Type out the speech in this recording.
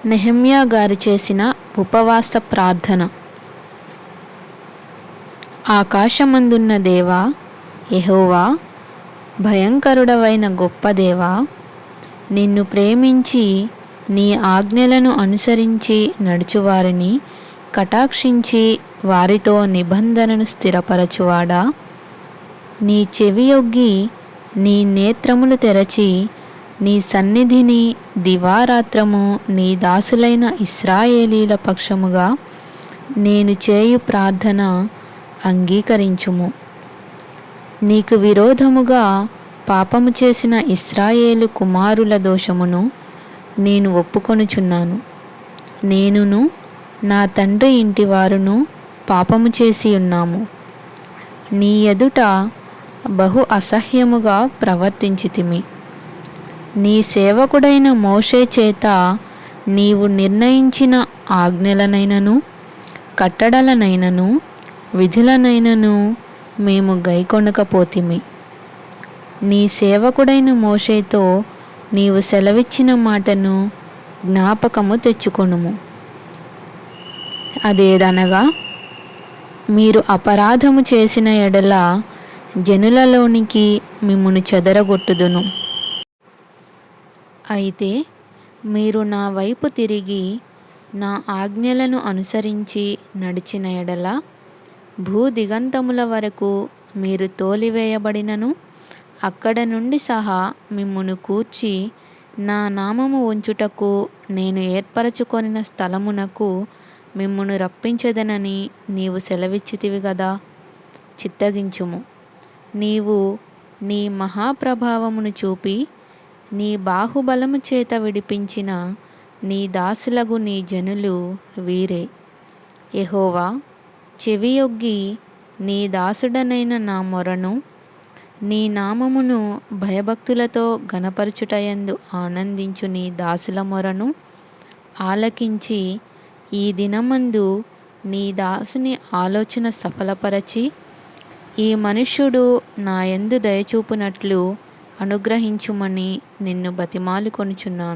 నెహెమ్యా గారు చేసిన ఉపవాస ప్రార్థన. ఆకాశమందున్న దేవా యెహోవా, భయంకరుడవైన గొప్ప దేవా, నిన్ను ప్రేమించి నీ ఆజ్ఞలను అనుసరించి నడుచువారిని కటాక్షించి వారితో నిబంధనను స్థిరపరచువాడా, నీ చెవియొగ్గి నీ నేత్రములు తెరచి నీ సన్నిధిని దివారాత్రము నీ దాసులైన ఇశ్రాయేలీల పక్షముగా నేను చేయు ప్రార్థన అంగీకరించుము. నీకు విరోధముగా పాపము చేసిన ఇశ్రాయేలు కుమారుల దోషమును నేను ఒప్పుకొనుచున్నాను. నేనును నా తండ్రి ఇంటివారును పాపము చేసి ఉన్నాము. నీ ఎదుట బహు అసహ్యముగా ప్రవర్తించితిమి. నీ సేవకుడైన మోషే చేత నీవు నిర్ణయించిన ఆజ్ఞలనైనను కట్టడలనైనను విధులనైనను మేము గైకొనకపోతిమి. నీ సేవకుడైన మోషేతో నీవు సెలవిచ్చిన మాటను జ్ఞాపకము తెచ్చుకొనుము. అదేదనగా, మీరు అపరాధము చేసిన ఎడల జనులలోనికి మిమ్మును చెదరగొట్టుదును. అయితే మీరు నా వైపు తిరిగి నా ఆజ్ఞలను అనుసరించి నడిచిన ఎడల భూదిగంతముల వరకు మీరు తోలివేయబడినను అక్కడ నుండి సహా మిమ్మును కూర్చి నా నామము ఉంచుటకు నేను ఏర్పరచుకొనిన స్థలమునకు మిమ్మును రప్పించెదనని నీవు సెలవిచ్చితివి గదా. చిత్తగించుము. నీవు నీ మహాప్రభావమును చూపి నీ బాహుబలము చేత విడిపించిన నీ దాసులగు నీ జనులు వీరే. యెహోవా, చెవియొగ్గి నీ దాసుడనైన నా మొరను, నీ నామమును భయభక్తులతో ఘనపరచుటయందు ఆనందించు నీ దాసుల మొరను ఆలకించి ఈ దినమందు నీ దాసుని ఆలోచన సఫలపరచి ఈ మనుష్యుడు నా యందు దయచూపునట్లు అనుగ్రహించుమని నిన్ను బతిమాలుకొనుచున్నాను.